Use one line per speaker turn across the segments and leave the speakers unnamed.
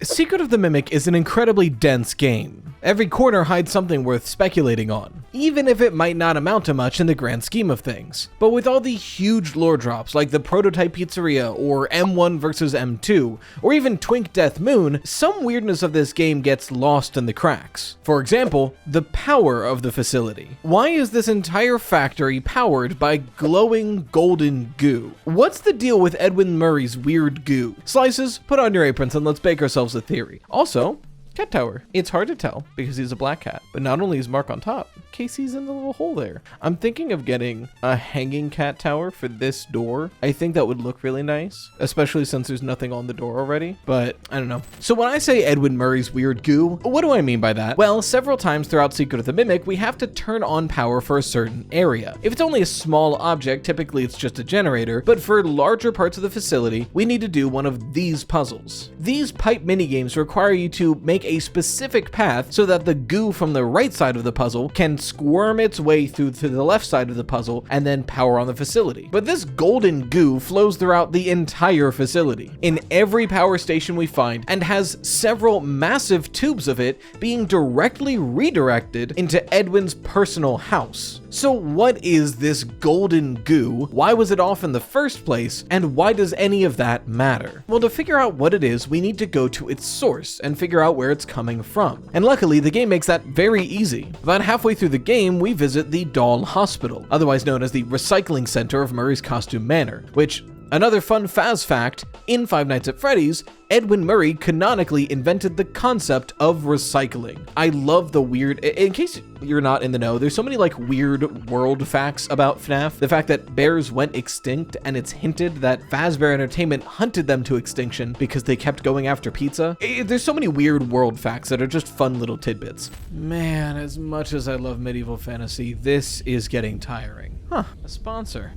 Secret of the Mimic is an incredibly dense game. Every corner hides something worth speculating on, even if it might not amount to much in the grand scheme of things. But with all the huge lore drops like the Prototype Pizzeria or M1 vs M2, or even Twink Death Moon, some weirdness of this game gets lost in the cracks. For example, the power of the facility. Why is this entire factory powered by glowing golden goo? What's the deal with Edwin Murray's weird goo? Slices, put on your aprons and let's bake ourselves a theory. Also, cat tower. It's hard to tell because he's a black cat, but not only is Mark on top, Casey's in the little hole there. I'm thinking of getting a hanging cat tower for this door. I think that would look really nice, especially since there's nothing on the door already, but I don't know. So when I say Edwin Murray's weird goo, what do I mean by that? Well, several times throughout Secret of the Mimic, we have to turn on power for a certain area. If it's only a small object, typically it's just a generator, but for larger parts of the facility, we need to do one of these puzzles. These pipe minigames require you to make a specific path so that the goo from the right side of the puzzle can squirm its way through to the left side of the puzzle and then power on the facility. But this golden goo flows throughout the entire facility, in every power station we find, and has several massive tubes of it being directly redirected into Edwin's personal house. So what is this golden goo? Why was it off in the first place? And why does any of that matter? Well, to figure out what it is, we need to go to its source and figure out where it's coming from. And luckily, the game makes that very easy. About halfway through the game, we visit the Doll Hospital, otherwise known as the recycling center of Murray's costume Manor, which, another fun Faz fact, in Five Nights at Freddy's, Edwin Murray canonically invented the concept of recycling. I love the weird, in case you're not in the know, there's so many like weird world facts about FNAF. The fact that bears went extinct and it's hinted that Fazbear Entertainment hunted them to extinction because they kept going after pizza. There's so many weird world facts that are just fun little tidbits. Man, as much as I love medieval fantasy, this is getting tiring. Huh, a sponsor.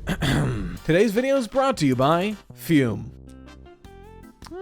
Today's video is brought to you by Fume.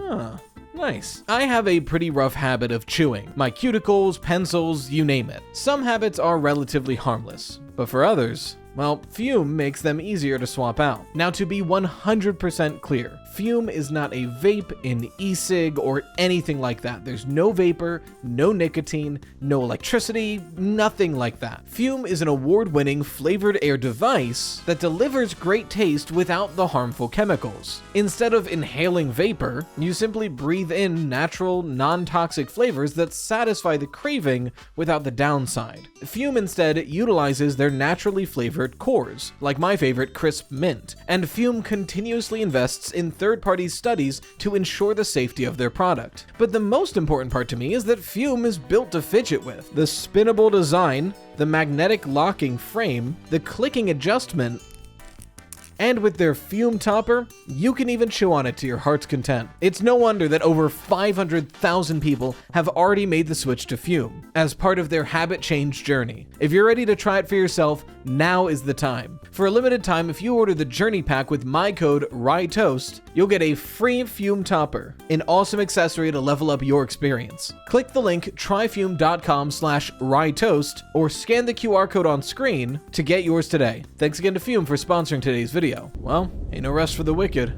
Ah, nice. I have a pretty rough habit of chewing. My cuticles, pencils, you name it. Some habits are relatively harmless, but for others, well, Fume makes them easier to swap out. Now, to be 100% clear, Fume is not a vape, an e-cig, or anything like that. There's no vapor, no nicotine, no electricity, nothing like that. Fume is an award-winning flavored air device that delivers great taste without the harmful chemicals. Instead of inhaling vapor, you simply breathe in natural, non-toxic flavors that satisfy the craving without the downside. Fume instead utilizes their naturally flavored cores, like my favorite crisp mint, and Fume continuously invests in third-party studies to ensure the safety of their product. But the most important part to me is that Fume is built to fidget with. The spinnable design, the magnetic locking frame, the clicking adjustment, and with their Fume topper, you can even chew on it to your heart's content. It's no wonder that over 500,000 people have already made the switch to Fume as part of their habit change journey. If you're ready to try it for yourself, now is the time. For a limited time, if you order the Journey Pack with my code RYTOAST, you'll get a free Fume topper, an awesome accessory to level up your experience. Click the link tryfume.com/RYTOAST or scan the QR code on screen to get yours today. Thanks again to Fume for sponsoring today's video. Well, ain't no rest for the wicked.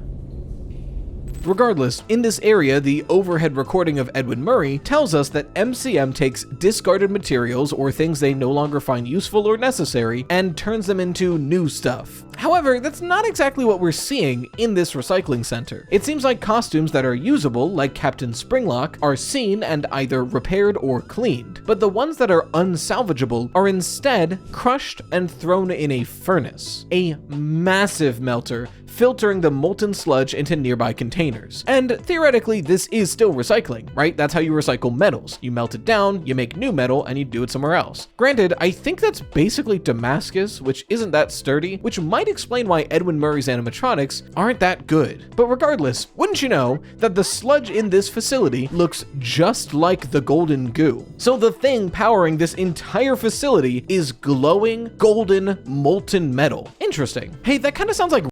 Regardless, in this area, the overhead recording of Edwin Murray tells us that MCM takes discarded materials or things they no longer find useful or necessary and turns them into new stuff. However, that's not exactly what we're seeing in this recycling center. It seems like costumes that are usable, like Captain Springlock, are seen and either repaired or cleaned, but the ones that are unsalvageable are instead crushed and thrown in a furnace, a massive melter filtering the molten sludge into nearby containers. And theoretically, this is still recycling, right? That's how you recycle metals. You melt it down, you make new metal, and you do it somewhere else. Granted, I think that's basically Damascus, which isn't that sturdy, which might explain why Edwin Murray's animatronics aren't that good. But regardless, wouldn't you know that the sludge in this facility looks just like the golden goo? So the thing powering this entire facility is glowing golden molten metal. Interesting. Hey, that kind of sounds like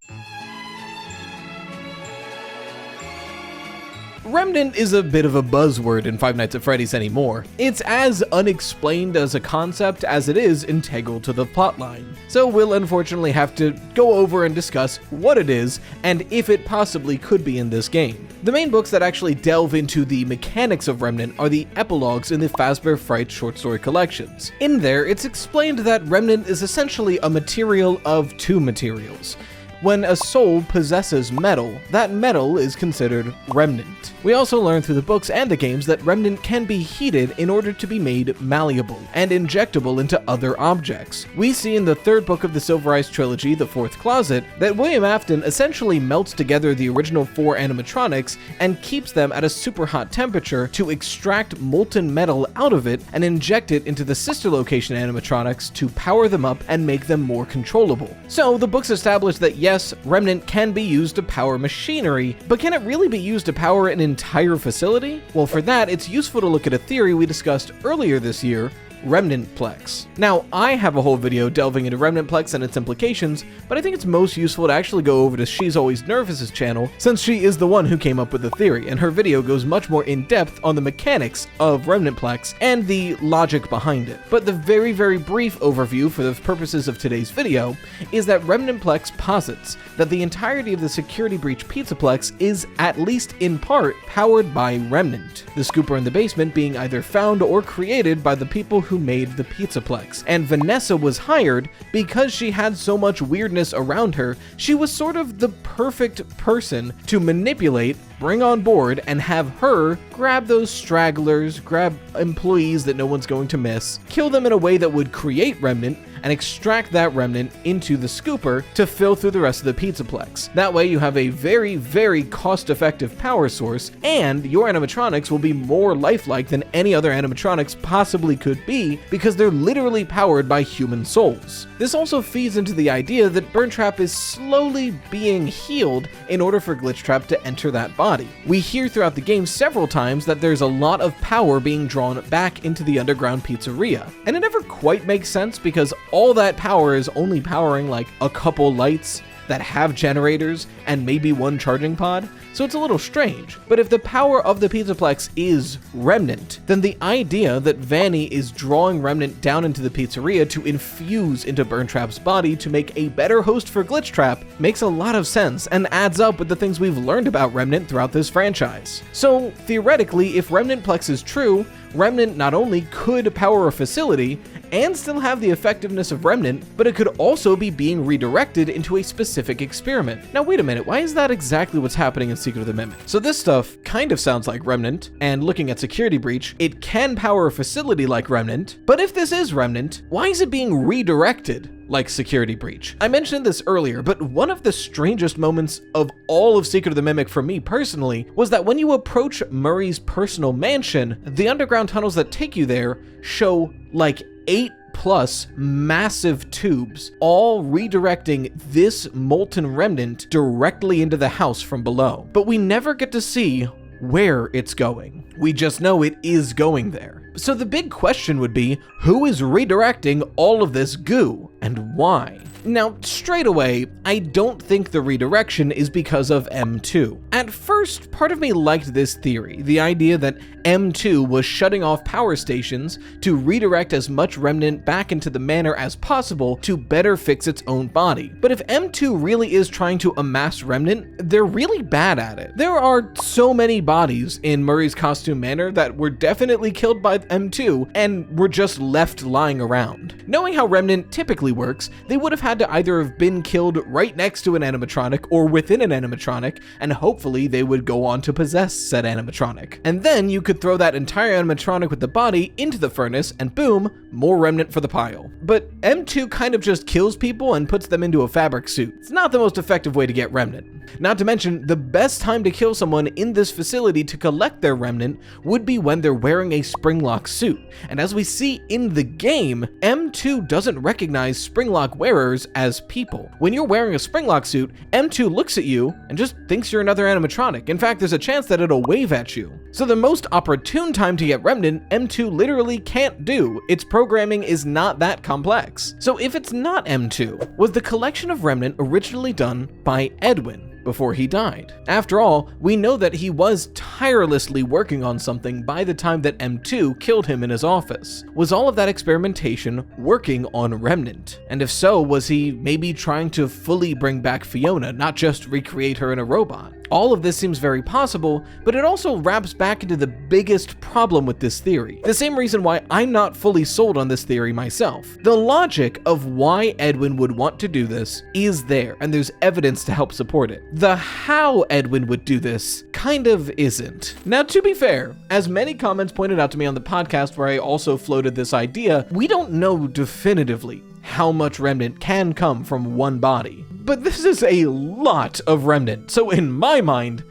Remnant is a bit of a buzzword in Five Nights at Freddy's anymore. It's as unexplained as a concept as it is integral to the plotline. So we'll unfortunately have to go over and discuss what it is and if it possibly could be in this game. The main books that actually delve into the mechanics of Remnant are the epilogues in the Fazbear Fright short story collections. In there, it's explained that Remnant is essentially a material of two materials. When a soul possesses metal, that metal is considered Remnant. We also learn through the books and the games that Remnant can be heated in order to be made malleable and injectable into other objects. We see in the third book of the Silver Eyes trilogy, The Fourth Closet, that William Afton essentially melts together the original 4 animatronics and keeps them at a super hot temperature to extract molten metal out of it and inject it into the sister location animatronics to power them up and make them more controllable. So the books establish that yes, Remnant can be used to power machinery, but can it really be used to power an entire facility? Well, for that, it's useful to look at a theory we discussed earlier this year, Remnantplex. Now, I have a whole video delving into Remnantplex and its implications, but I think it's most useful to actually go over to She's Always Nervous's channel, since she is the one who came up with the theory, and her video goes much more in depth on the mechanics of Remnantplex and the logic behind it. But the very, very brief overview for the purposes of today's video is that Remnantplex posits that the entirety of the security breach Pizzaplex is, at least in part, powered by Remnant, the scooper in the basement being either found or created by the people who made the Pizzaplex. And Vanessa was hired because she had so much weirdness around her. She was sort of the perfect person to manipulate, bring on board, and have her grab those stragglers, grab employees that no one's going to miss, kill them in a way that would create Remnant, and extract that Remnant into the scooper to fill through the rest of the Pizzaplex. That way you have a very, very cost-effective power source, and your animatronics will be more lifelike than any other animatronics possibly could be, because they're literally powered by human souls. This also feeds into the idea that Burntrap is slowly being healed in order for Glitchtrap to enter that body. We hear throughout the game several times that there's a lot of power being drawn back into the underground pizzeria, and it never quite makes sense because all that power is only powering like a couple lights that have generators and maybe one charging pod, so it's a little strange. But if the power of the Pizzaplex is Remnant, then the idea that Vanny is drawing Remnant down into the pizzeria to infuse into Burntrap's body to make a better host for Glitchtrap makes a lot of sense and adds up with the things we've learned about Remnant throughout this franchise. So theoretically, if Remnantplex is true, Remnant not only could power a facility and still have the effectiveness of Remnant, but it could also be being redirected into a specific experiment. Now wait a minute, why is that exactly what's happening in Secret of the Mimic? So this stuff kind of sounds like Remnant, and looking at Security Breach, it can power a facility like Remnant, but if this is Remnant, why is it being redirected like Security Breach? I mentioned this earlier, but one of the strangest moments of all of Secret of the Mimic for me personally was that when you approach Murray's personal mansion, the underground tunnels that take you there show like 8+ massive tubes, all redirecting this molten remnant directly into the house from below. But we never get to see where it's going. We just know it is going there. So the big question would be, who is redirecting all of this goo, and why? Now, straight away, I don't think the redirection is because of M2. At first, part of me liked this theory, the idea that M2 was shutting off power stations to redirect as much Remnant back into the Manor as possible to better fix its own body. But if M2 really is trying to amass Remnant, they're really bad at it. There are so many bodies in Murray's Costume Manor that were definitely killed by M2 and were just left lying around. Knowing how Remnant typically works, they would have had to either have been killed right next to an animatronic or within an animatronic, and hopefully they would go on to possess said animatronic. And then you could throw that entire animatronic with the body into the furnace, and boom, more Remnant for the pile. But M2 kind of just kills people and puts them into a fabric suit. It's not the most effective way to get Remnant. Not to mention, the best time to kill someone in this facility to collect their Remnant would be when they're wearing a springlock suit. And as we see in the game, M2 doesn't recognize springlock wearers as people. When you're wearing a springlock suit, M2 looks at you and just thinks you're another animatronic. In fact, there's a chance that it'll wave at you. So the most opportune time to get Remnant, M2 literally can't do. Its programming is not that complex. So if it's not M2, was the collection of Remnant originally done by EDWIN? before he died. After all, we know that he was tirelessly working on something by the time that M2 killed him in his office. Was all of that experimentation working on Remnant? And if so, was he maybe trying to fully bring back Fiona, not just recreate her in a robot? All of this seems very possible, but it also wraps back into the biggest problem with this theory. The same reason why I'm not fully sold on this theory myself. The logic of why Edwin would want to do this is there, and there's evidence to help support it. The how Edwin would do this kind of isn't. Now, to be fair, as many comments pointed out to me on the podcast where I also floated this idea, we don't know definitively how much Remnant can come from one body. But this is a lot of Remnant, so in my mind,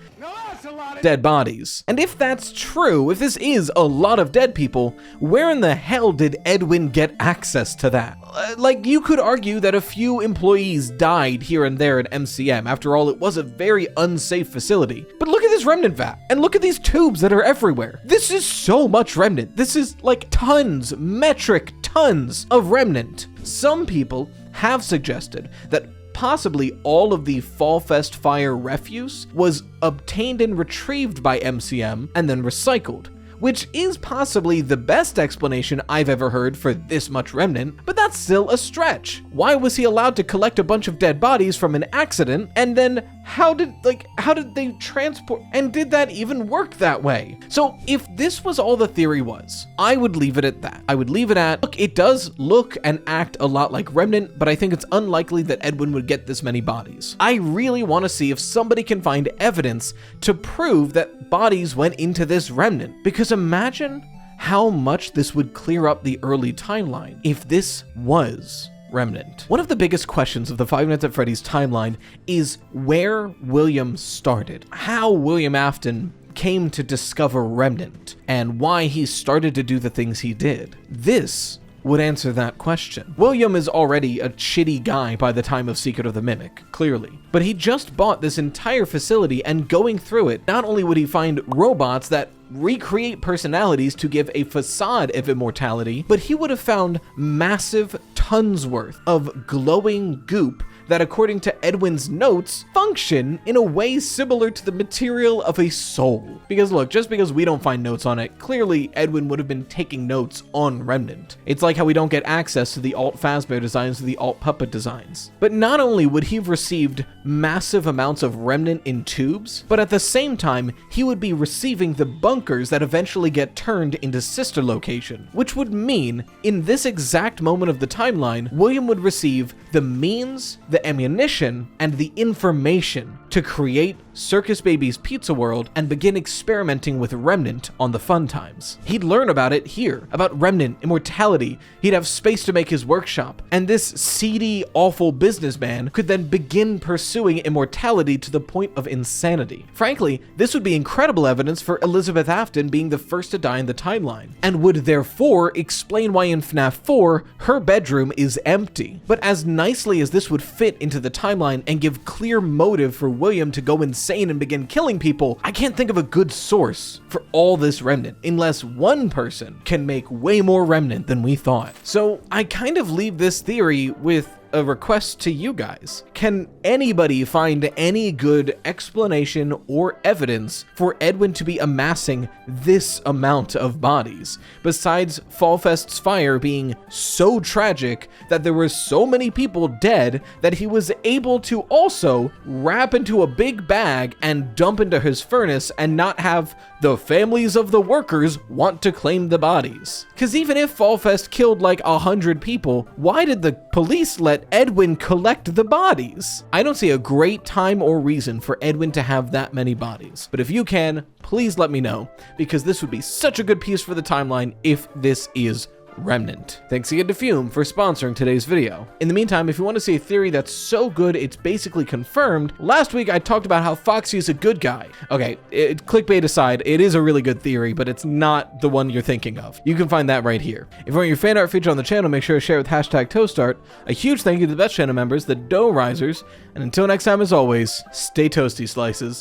dead bodies. And if that's true, if this is a lot of dead people, where in the hell did Edwin get access to that? Like, you could argue that a few employees died here and there at MCM. After all, it was a very unsafe facility. But look at this Remnant vat, and look at these tubes that are everywhere. This is so much Remnant. This is like tons, metric tons of Remnant. Some people have suggested that possibly all of the Fall Fest fire refuse was obtained and retrieved by MCM and then recycled, which is possibly the best explanation I've ever heard for this much Remnant, but that's still a stretch. Why was he allowed to collect a bunch of dead bodies from an accident, and then how did they transport, and did that even work that way? So if this was all the theory was, I would leave it at that. I would leave it at, look, it does look and act a lot like Remnant, but I think it's unlikely that Edwin would get this many bodies. I really want to see if somebody can find evidence to prove that bodies went into this Remnant, because imagine how much this would clear up the early timeline if this was Remnant. One of the biggest questions of the Five Nights at Freddy's timeline is where William started, how William Afton came to discover Remnant, and why he started to do the things he did. This would answer that question. William is already a shitty guy by the time of Secret of the Mimic, clearly. But he just bought this entire facility, and going through it, not only would he find robots that recreate personalities to give a facade of immortality, but he would have found massive tons worth of glowing goop that, according to Edwin's notes, function in a way similar to the material of a soul. Because look, just because we don't find notes on it, clearly Edwin would have been taking notes on Remnant. It's like how we don't get access to the Alt Fazbear designs or the Alt Puppet designs. But not only would he have received massive amounts of Remnant in tubes, but at the same time, he would be receiving the bunkers that eventually get turned into sister location, which would mean, in this exact moment of the timeline, William would receive the means, the ammunition, and the information to create Circus Baby's Pizza World and begin experimenting with Remnant on the fun times. He'd learn about it here, about Remnant, immortality. He'd have space to make his workshop, and this seedy, awful businessman could then begin pursuing immortality to the point of insanity. Frankly, this would be incredible evidence for Elizabeth Afton being the first to die in the timeline, and would therefore explain why in FNAF 4, her bedroom is empty. But as nicely as this would fit into the timeline and give clear motive for William to go insane and begin killing people, I can't think of a good source for all this Remnant, unless one person can make way more Remnant than we thought. So I kind of leave this theory with a request to you guys. Can anybody find any good explanation or evidence for Edwin to be amassing this amount of bodies, besides Fall Fest's fire being so tragic that there were so many people dead that he was able to also wrap into a big bag and dump into his furnace and not have the families of the workers want to claim the bodies? Because even if Fall Fest killed like 100 people, why did the police let Edwin collect the bodies? I don't see a great time or reason for Edwin to have that many bodies. But if you can, please let me know, because this would be such a good piece for the timeline if this is Remnant. Thanks again to Fume for sponsoring today's video. In the meantime, if you want to see a theory that's so good it's basically confirmed, last week I talked about how Foxy is a good guy. Okay, clickbait aside, it is a really good theory, but it's not the one you're thinking of. You can find that right here. If you want your fan art featured on the channel, make sure to share with #ToastArt. A huge thank you to the best channel members, the Dough Risers, and until next time, as always, stay toasty, slices.